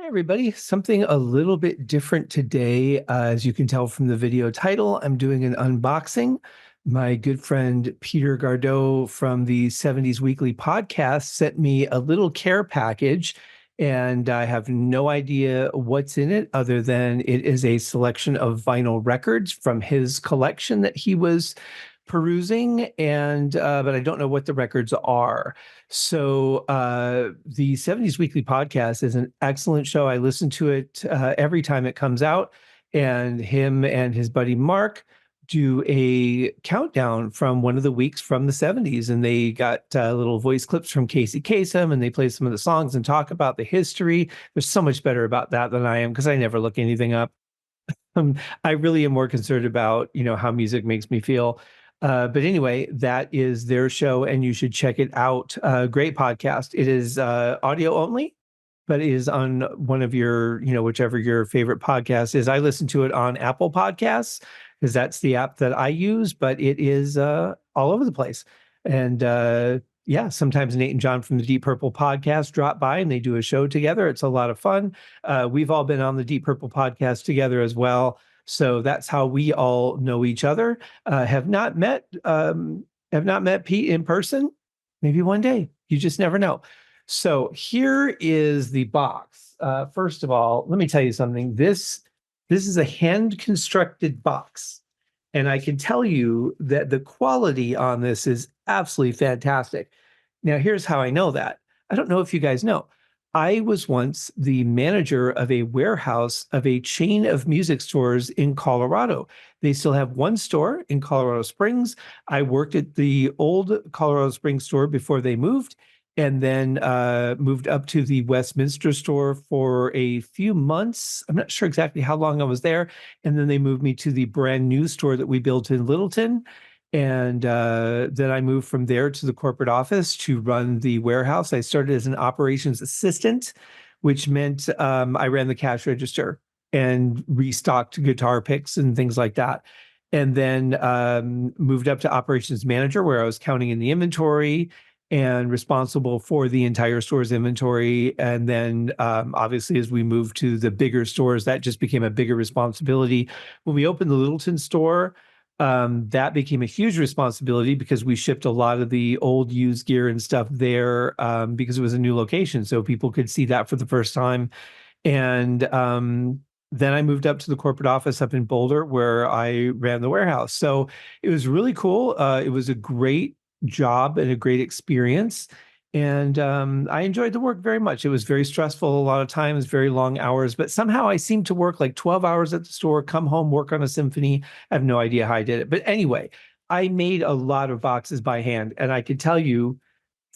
Hey everybody, something a little bit different today. As you can tell from the video title, I'm doing an unboxing. My good friend Peter Gardow from the 70s Weekly Podcast sent me a little care package, and I have no idea what's in it other than it is a selection of vinyl records from his collection that he was perusing, and but I don't know what the records are. So the 70s Weekly Podcast is an excellent show. I listen to it every time it comes out, and him and his buddy Mark do a countdown from one of the weeks from the 70s, and they got little voice clips from Casey Kasem, and they play some of the songs and talk about the history. They're so much better about that than I am because I never look anything up. I really am more concerned about, how music makes me feel. But anyway, that is their show, and you should check it out. Great podcast. It is audio only, but it is on one of your, whichever your favorite podcast is. I listen to it on Apple Podcasts because that's the app that I use, but it is all over the place. And yeah, sometimes Nate and John from the Deep Purple podcast drop by and they do a show together. It's a lot of fun. We've all been on the Deep Purple podcast together as well. So that's how we all know each other. Have not met Pete in person. Maybe one day. You just never know. So here is the box. First of all, let me tell you something. This is a hand constructed box. And I can tell you that the quality on this is absolutely fantastic. Now, here's how I know that. I don't know if you guys know. I was once the manager of a warehouse of a chain of music stores in Colorado. They still have one store in Colorado Springs. I worked at the old Colorado Springs store before they moved, and then moved up to the Westminster store for a few months. I'm not sure exactly how long I was there. And then they moved me to the brand new store that we built in Littleton. And then I moved from there to the corporate office to run the warehouse. I started as an operations assistant, which meant I ran the cash register and restocked guitar picks and things like that. And then moved up to operations manager, where I was counting in the inventory and responsible for the entire store's inventory. And then obviously, as we moved to the bigger stores, that just became a bigger responsibility. When we opened the Littleton store, that became a huge responsibility because we shipped a lot of the old used gear and stuff there because it was a new location. So people could see that for the first time. And then I moved up to the corporate office up in Boulder where I ran the warehouse. So it was really cool. It was a great job and a great experience. And I enjoyed the work very much. It was very stressful a lot of times, very long hours, but somehow I seemed to work like 12 hours at the store, come home, work on a symphony. I have no idea how I did it. But anyway, I made a lot of boxes by hand, and I can tell you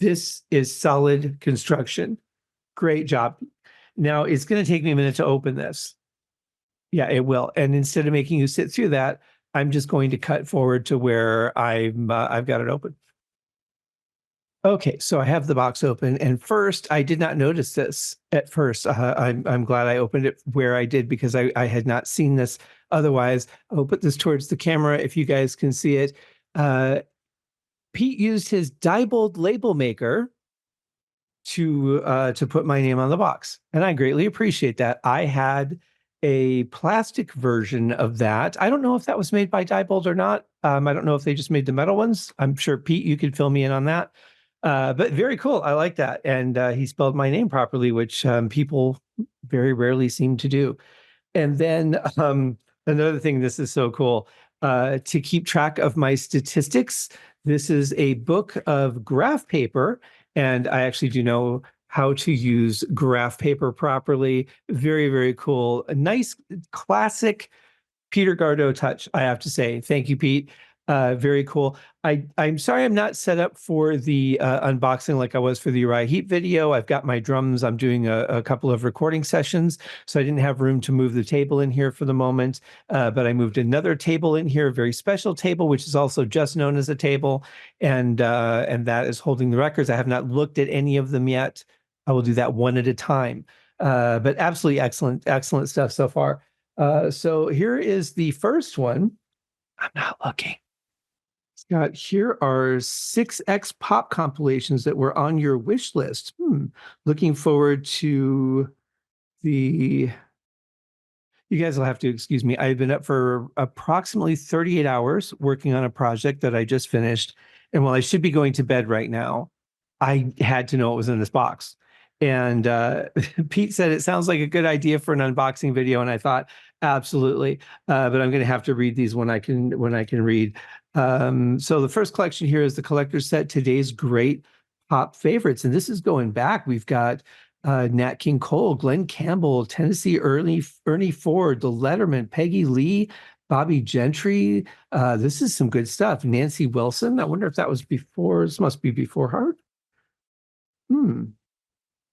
this is solid construction. Great job. Now it's going to take me a minute to open this. Yeah, it will. And instead of making you sit through that, I'm just going to cut forward to where I've got it open. Okay, so I have the box open, and first, I did not notice this at first. I'm glad I opened it where I did because I had not seen this otherwise. I'll put this towards the camera if you guys can see it. Pete used his Diebold label maker to put my name on the box, and I greatly appreciate that. I had a plastic version of that. I don't know if that was made by Diebold or not. I don't know if they just made the metal ones. I'm sure, Pete, you could fill me in on that. But very cool. I like that. And he spelled my name properly, which people very rarely seem to do. And then another thing, this is so cool. To keep track of my statistics, this is a book of graph paper. And I actually do know how to use graph paper properly. Very, very cool. A nice classic Peter Gardow touch, I have to say. Thank you, Pete. Very cool. I'm sorry I'm not set up for the unboxing like I was for the Uriah Heep video. I've got my drums. I'm doing a couple of recording sessions, so I didn't have room to move the table in here for the moment. But I moved another table in here, a very special table, which is also just known as a table, and that is holding the records. I have not looked at any of them yet. I will do that one at a time. But absolutely excellent stuff so far. So here is the first one. I'm not looking. Scott, here are 6X pop compilations that were on your wish list. Looking forward to the You guys will have to excuse me. I've been up for approximately 38 hours working on a project that I just finished. And while I should be going to bed right now, I had to know what was in this box. And Pete said it sounds like a good idea for an unboxing video, and I thought absolutely. But I'm going to have to read these when I can read. So the first collection here is the collector's set. Today's great pop favorites, and this is going back. We've got Nat King Cole, Glenn Campbell, Tennessee Ernie Ford, The Letterman, Peggy Lee, Bobby Gentry. This is some good stuff. Nancy Wilson. I wonder if that was before. This must be before her.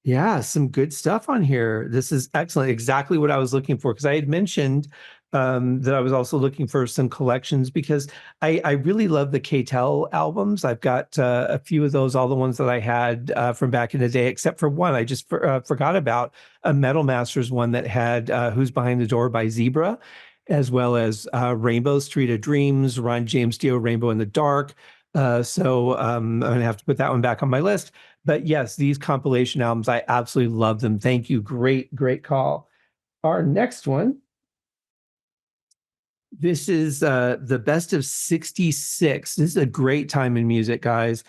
Yeah, some good stuff on here. This is excellent. Exactly what I was looking for, because I had mentioned that I was also looking for some collections, because I really love the K-Tel albums. I've got a few of those, all the ones that I had from back in the day, except for one I just forgot about, a Metal Masters one that had Who's Behind the Door by Zebra, as well as Rainbow Street of Dreams, Ron James Dio, Rainbow in the Dark. So I'm going to have to put that one back on my list. But yes, these compilation albums, I absolutely love them. Thank you. Great, great call. Our next one. This is the best of 66. This is a great time in music, guys.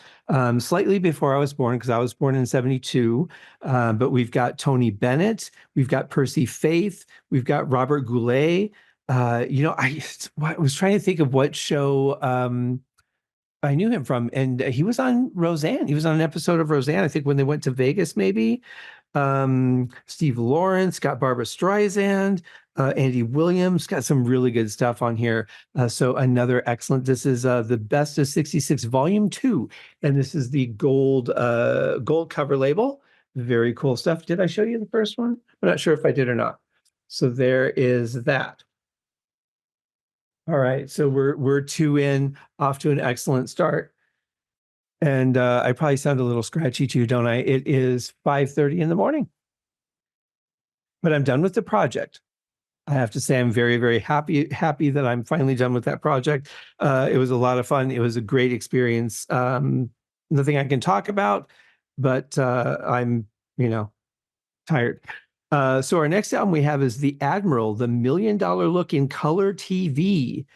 Slightly before I was born, because I was born in 72. But we've got Tony Bennett. We've got Percy Faith. We've got Robert Goulet. I was trying to think of what show I knew him from, and he was on Roseanne. He was on an episode of Roseanne, I think, when they went to Vegas, maybe. Steve Lawrence, got Barbara Streisand, Andy Williams, got some really good stuff on here. So another excellent. This is the Best of 66 Volume 2, and this is the gold cover label. Very cool stuff. Did I show you the first one? I'm not sure if I did or not. So there is that. All right, so we're two in, off to an excellent start. And I probably sound a little scratchy too, don't I? It is 5:30 in the morning. But I'm done with the project. I have to say I'm very, very happy that I'm finally done with that project. It was a lot of fun. It was a great experience. Nothing I can talk about, but I'm, tired. So our next album we have is The Admiral, the $1 Million Look in Color TV.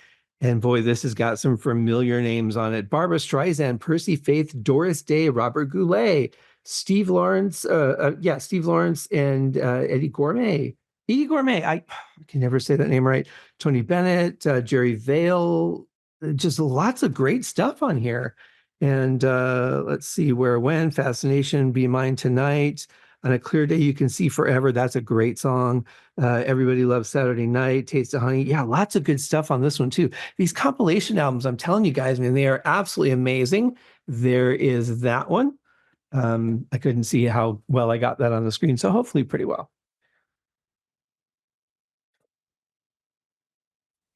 And boy, this has got some familiar names on it. Barbara Streisand, Percy Faith, Doris Day, Robert Goulet, Steve Lawrence, Steve Lawrence and Eddie Gourmet. Eddie Gourmet, I can never say that name right. Tony Bennett, Jerry Vale, just lots of great stuff on here. And let's see, Where, When, Fascination, Be Mine Tonight, On a Clear Day You Can See Forever. That's a great song. Everybody Loves Saturday Night, Taste of Honey. Yeah, lots of good stuff on this one too. These compilation albums, I'm telling you guys, man, they are absolutely amazing. There is that one. I couldn't see how well I got that on the screen, so hopefully pretty well.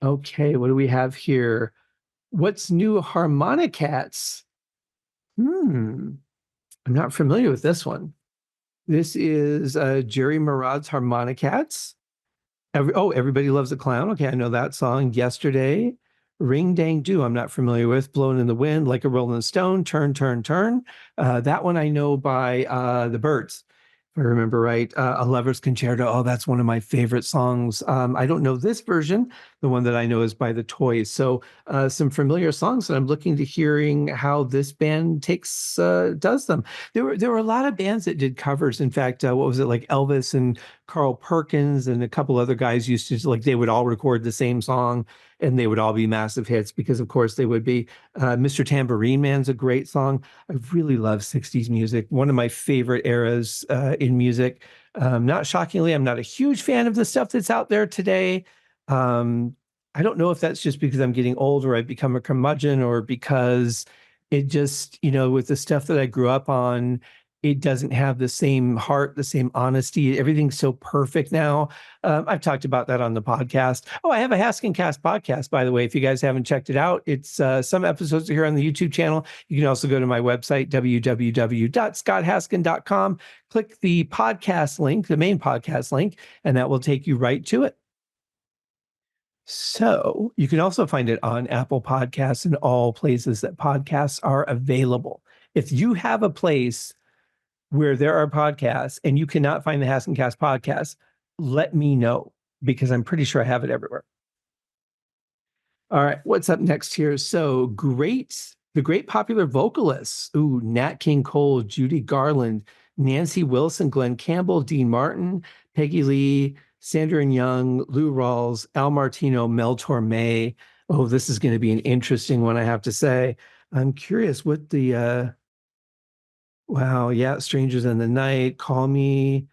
Okay, what do we have here? What's New Harmonicats? I'm not familiar with this one. This is Jerry Murad's Harmonicats. Everybody Loves a Clown. Okay, I know that song. Yesterday. Ring Dang Do, I'm not familiar with. Blown in the Wind, Like a Rolling Stone, Turn, Turn, Turn. That one I know by the Byrds, if I remember right. A Lover's Concerto. Oh, that's one of my favorite songs. I don't know this version. The one that I know is by the Toys. So some familiar songs, and I'm looking to hearing how this band does them. There were a lot of bands that did covers. In fact, what was it, like Elvis and Carl Perkins and a couple other guys used to, like, they would all record the same song and they would all be massive hits, because of course they would be. Mr. Tambourine Man's a great song. I really love 60s music. One of my favorite eras in music. Not shockingly, I'm not a huge fan of the stuff that's out there today. I don't know if that's just because I'm getting old or I've become a curmudgeon, or because it just, with the stuff that I grew up on, it doesn't have the same heart, the same honesty. Everything's so perfect now. I've talked about that on the podcast. Oh, I have a HaskinCast podcast, by the way. If you guys haven't checked it out, it's some episodes are here on the YouTube channel. You can also go to my website, www.scotthaskin.com. Click the podcast link, the main podcast link, and that will take you right to it. So you can also find it on Apple Podcasts and all places that podcasts are available. If you have a place where there are podcasts and you cannot find the HaskinCast podcast, let me know because I'm pretty sure I have it everywhere. All right, what's up next here? So the great popular vocalists. Ooh, Nat King Cole, Judy Garland, Nancy Wilson, Glenn Campbell, Dean Martin, Peggy Lee, Sandra and Young, Lou Rawls, Al Martino, Mel Torme. Oh, this is going to be an interesting one, I have to say. I'm curious what the wow, yeah, Strangers in the Night, Call Me,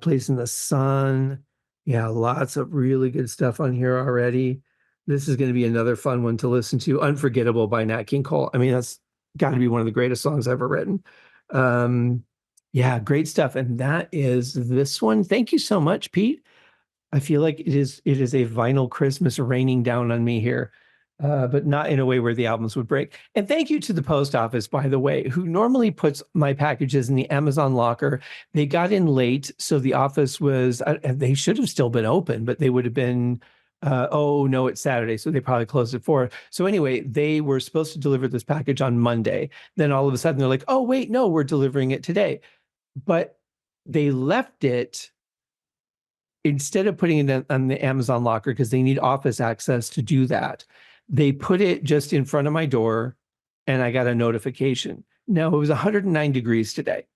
Place in the Sun. Yeah, lots of really good stuff on here already. This is going to be another fun one to listen to. Unforgettable by Nat King Cole. I mean, that's got to be one of the greatest songs ever written. Um, yeah, great stuff. And that is this one. Thank you so much, Pete. I feel like it is a vinyl Christmas raining down on me here, but not in a way where the albums would break. And thank you to the post office, by the way, who normally puts my packages in the Amazon locker. They got in late, so the office was, they should have still been open, but they would have been, oh no, it's Saturday, so they probably closed at 4. So anyway, they were supposed to deliver this package on Monday. Then all of a sudden they're like, oh wait, no, we're delivering it today. But they left it instead of putting it on the Amazon locker, because they need office access to do that, they put it just in front of my door and I got a notification. Now, it was 109 degrees today.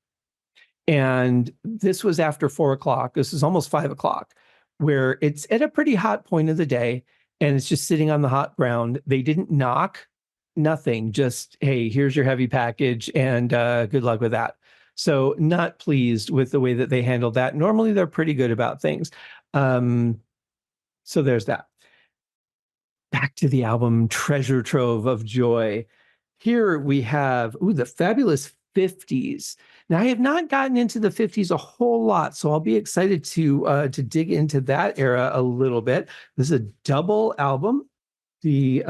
And this was after 4 o'clock. This is almost 5 o'clock, where it's at a pretty hot point of the day and it's just sitting on the hot ground. They didn't knock, nothing, just, hey, here's your heavy package and good luck with that. So not pleased with the way that they handled that. Normally they're pretty good about things. So there's that. Back to the album Treasure Trove of Joy. Here we have, the fabulous 50s. Now, I have not gotten into the 50s a whole lot, so I'll be excited to dig into that era a little bit. This is a double album. The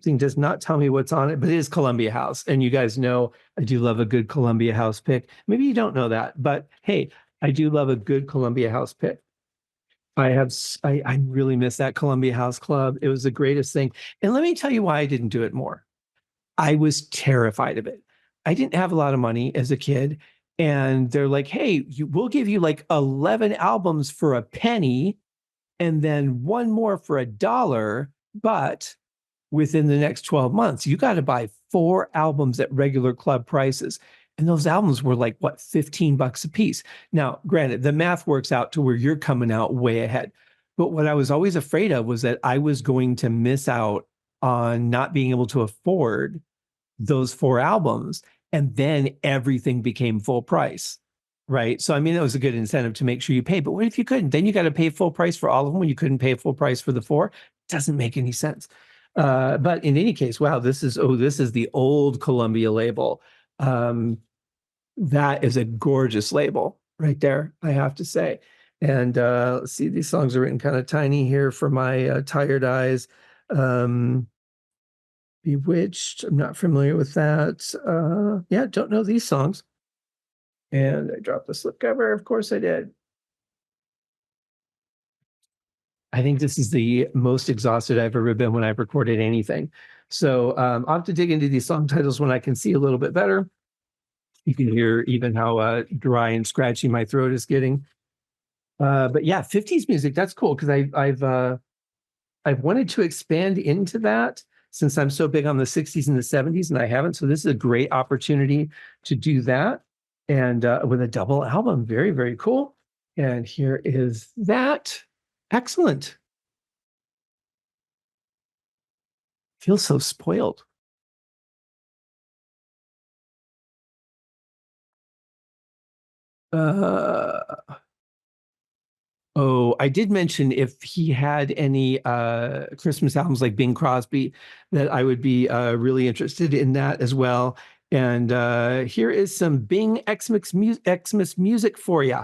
thing does not tell me what's on it, but it is Columbia House. And you guys know I do love a good Columbia House pick. Maybe you don't know that, but hey, I do love a good Columbia House pick. I really miss that Columbia House Club. It was the greatest thing. And let me tell you why I didn't do it more. I was terrified of it. I didn't have a lot of money as a kid. And they're like, hey, we'll give you like 11 albums for a penny and then one more for $1. But within the next 12 months, you got to buy 4 albums at regular club prices. And those albums were like, what, $15 a piece. Now, granted, the math works out to where you're coming out way ahead. But what I was always afraid of was that I was going to miss out on not being able to afford those 4 albums. And then everything became full price. Right. So, I mean, that was a good incentive to make sure you pay. But what if you couldn't? Then you got to pay full price for all of them when you couldn't pay full price for the 4. Doesn't make any sense. But in any case, wow, this is the old Columbia label. That is a gorgeous label right there, I have to say. And let's see, these songs are written kind of tiny here for my tired eyes. Bewitched, I'm not familiar with that. Yeah, don't know these songs. And I dropped the slipcover. Of course I did. I think this is the most exhausted I've ever been when I've recorded anything. So I'll have to dig into these song titles when I can see a little bit better. You can hear even how dry and scratchy my throat is getting. But yeah, 50s music, that's cool, because I've wanted to expand into that since I'm so big on the 60s and the 70s, and I haven't. So this is a great opportunity to do that. And with a double album, very, very cool. And here is that. Excellent. Feel so spoiled. Oh, I did mention if he had any Christmas albums like Bing Crosby, that I would be really interested in that as well. And here is some Bing Xmas music for you.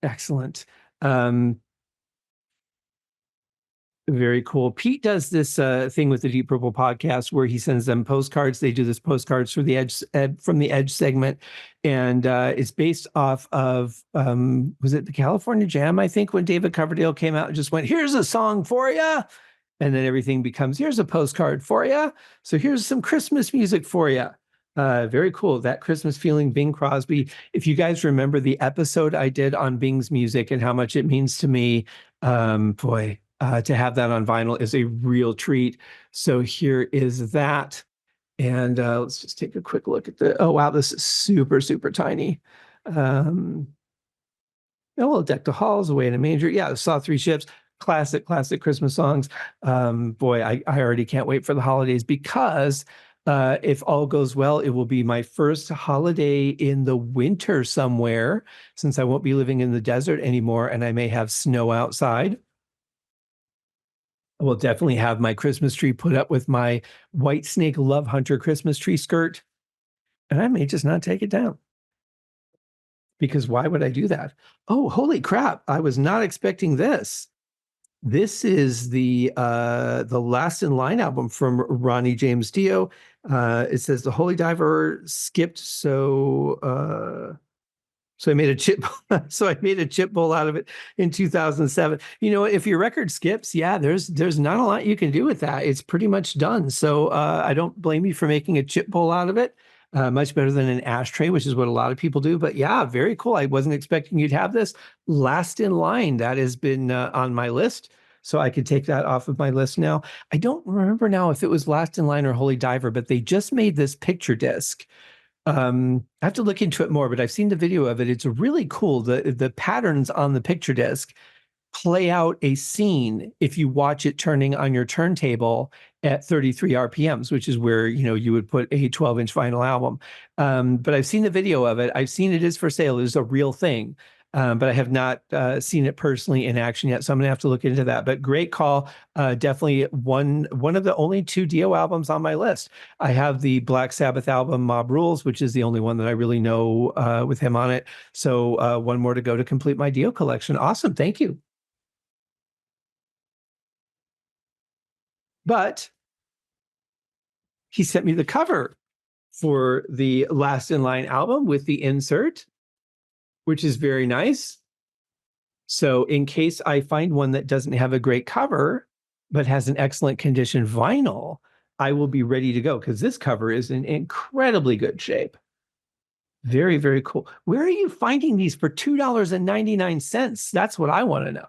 Excellent. Very cool. Pete does this thing with the Deep Purple podcast where he sends them postcards. They do this postcards for the from the Edge segment, and it's based off of was it the California Jam? I think when David Coverdale came out and just went, "Here's a song for you," and then everything becomes, "Here's a postcard for you." So here's some Christmas music for you. Very cool. That Christmas Feeling, Bing Crosby. If you guys remember the episode I did on Bing's music and how much it means to me, boy, to have that on vinyl is a real treat. So here is that. And let's just take a quick look at the, oh, wow, this is super, super tiny. Um, oh, well, Deck the Halls, Away in a Manger. Yeah, Saw Three Ships, classic, classic Christmas songs. Boy, I already can't wait for the holidays because if all goes well, it will be my first holiday in the winter somewhere since I won't be living in the desert anymore and I may have snow outside. I will definitely have my Christmas tree put up with my White Snake Love Hunter Christmas tree skirt, and I may just not take it down. Because why would I do that? Oh, holy crap. I was not expecting this. This is the Last in Line album from Ronnie James Dio. It says the Holy Diver skipped, so I made a chip so I made a chip bowl out of it in 2007. You know, if your record skips, yeah, there's not a lot you can do with that. It's pretty much done. So I don't blame you for making a chip bowl out of it. Much better than an ashtray, which is what a lot of people do. But yeah, very cool. I wasn't expecting you'd have this. Last in Line, that has been on my list. So I could take that off of my list now. I don't remember now if it was Last in Line or Holy Diver, but they just made this picture disc. I have to look into it more, but I've seen the video of it. It's really cool. The patterns on the picture disc play out a scene if you watch it turning on your turntable at 33 RPMs, which is where, you know, you would put a 12-inch vinyl album. But I've seen the video of it. I've seen it is for sale. It is a real thing. But I have not seen it personally in action yet, so I'm gonna have to look into that. But great call, definitely one of the only two Dio albums on my list. I have the Black Sabbath album Mob Rules, which is the only one that I really know with him on it. So one more to go to complete my Dio collection. Awesome, thank you. But he sent me the cover for the Last in Line album with the insert, which is very nice. So in case I find one that doesn't have a great cover, but has an excellent condition vinyl, I will be ready to go because this cover is in incredibly good shape. Very, very cool. Where are you finding these for $2.99? That's what I want to know.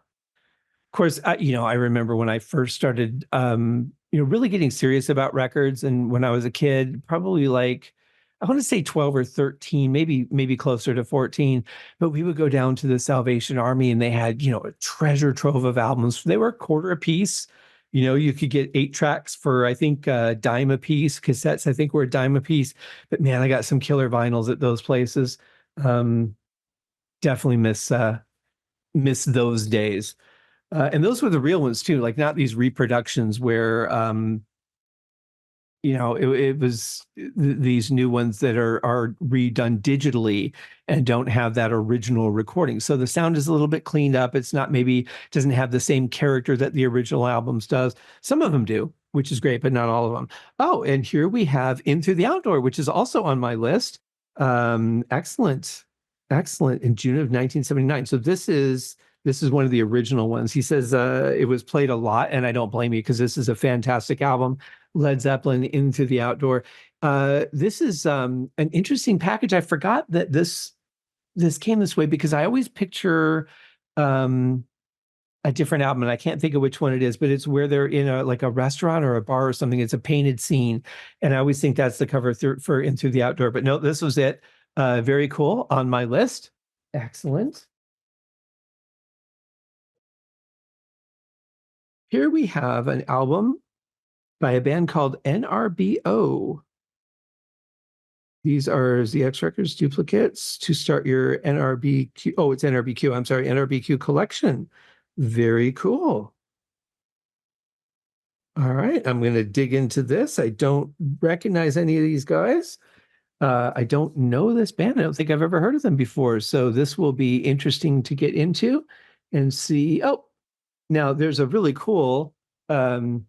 Of course, you know, I remember when I first started, you know, really getting serious about records. And when I was a kid, probably like, I want to say 12 or 13, maybe closer to 14, but we would go down to the Salvation Army and they had, you know, a treasure trove of albums. They were a quarter a piece. You know, you could get 8 tracks for, I think, a dime a piece. Cassettes, I think, were a dime a piece. But man, I got some killer vinyls at those places. Definitely miss those days. And those were the real ones too, like not these reproductions where, you know, it was these new ones that are redone digitally and don't have that original recording. So the sound is a little bit cleaned up. It's not maybe doesn't have the same character that the original albums does. Some of them do, which is great, but not all of them. Oh, and here we have In Through the Outdoor, which is also on my list. Excellent, excellent. In June of 1979. So this is one of the original ones. He says it was played a lot, and I don't blame you because this is a fantastic album. Led Zeppelin, Into the Outdoor. This is an interesting package. I forgot that this came this way because I always picture a different album, and I can't think of which one it is, but it's where they're in a restaurant or a bar or something. It's a painted scene, and I always think that's the cover for Into the Outdoor. But no, this was it. Very cool on my list. Excellent. Here we have an album by a band called NRBO. These are ZX Records duplicates to start your NRBQ. Oh, it's NRBQ. I'm sorry, NRBQ collection. Very cool. All right, I'm going to dig into this. I don't recognize any of these guys. I don't know this band. I don't think I've ever heard of them before. So this will be interesting to get into and see. Oh, now there's a really cool Peter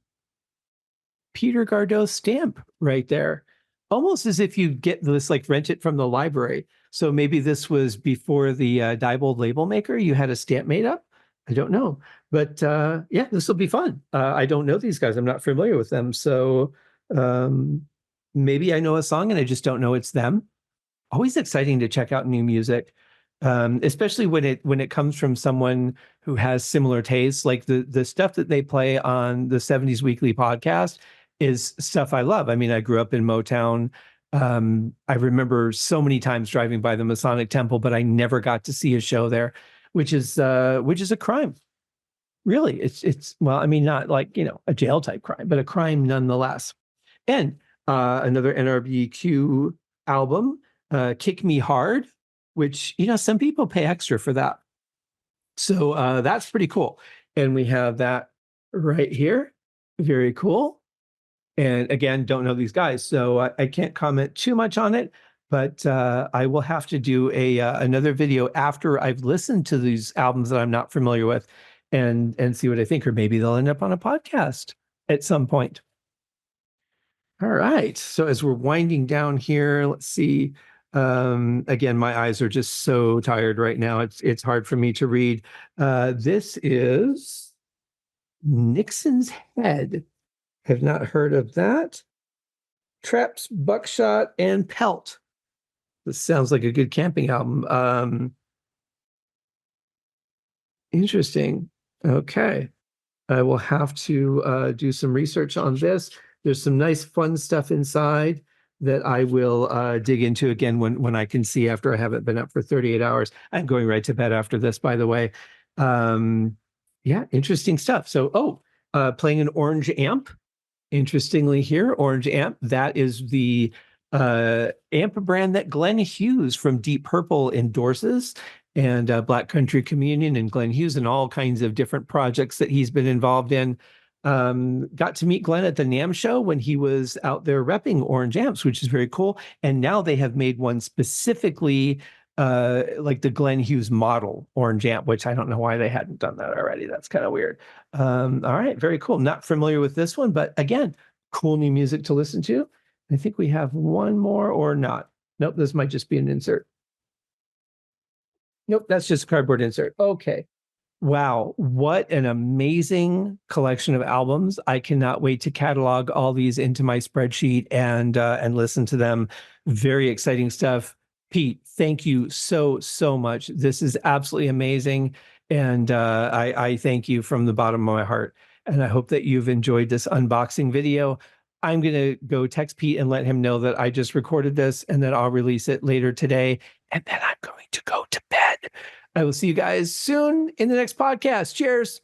Gardow stamp right there. Almost as if you get this, like rent it from the library. So maybe this was before the Diebold label maker. You had a stamp made up. I don't know. But yeah, this will be fun. I don't know these guys. I'm not familiar with them. So maybe I know a song and I just don't know it's them. Always exciting to check out new music, especially when it comes from someone who has similar tastes. Like the stuff that they play on the 70s Weekly podcast is stuff I love. I mean, I grew up in Motown. I remember so many times driving by the Masonic Temple, but I never got to see a show there, which is a crime. Really, it's well, I mean, not like, a jail type crime, but a crime nonetheless. And another NRBQ album, Kick Me Hard, which, some people pay extra for that. So that's pretty cool. And we have that right here. Very cool. And again, don't know these guys, so I can't comment too much on it. But I will have to do another video after I've listened to these albums that I'm not familiar with, and see what I think, or maybe they'll end up on a podcast at some point. All right. So as we're winding down here, let's see. Again, my eyes are just so tired right now. It's hard for me to read. This is Nixon's Head. Have not heard of that. Traps, Buckshot, and Pelt. This sounds like a good camping album. Interesting. Okay. I will have to do some research on this. There's some nice fun stuff inside that I will dig into again when I can see after I haven't been up for 38 hours. I'm going right to bed after this, by the way. Yeah, interesting stuff. So, playing an orange amp. Interestingly here, Orange Amp, that is the amp brand that Glenn Hughes from Deep Purple endorses, and Black Country Communion and Glenn Hughes and all kinds of different projects that he's been involved in. Got to meet Glenn at the NAMM show when he was out there repping Orange Amps, which is very cool. And now they have made one specifically like the Glenn Hughes model Orange Amp, which I don't know why they hadn't done that already. That's kind of weird. All right, very cool. Not familiar with this one, but again, cool new music to listen to. I think we have one more or not. Nope, this might just be an insert. Nope, that's just a cardboard insert. Okay. Wow, what an amazing collection of albums. I cannot wait to catalog all these into my spreadsheet and listen to them. Very exciting stuff. Pete, thank you so much. This is absolutely amazing. And I thank you from the bottom of my heart. And I hope that you've enjoyed this unboxing video. I'm going to go text Pete and let him know that I just recorded this and that I'll release it later today. And then I'm going to go to bed. I will see you guys soon in the next podcast. Cheers.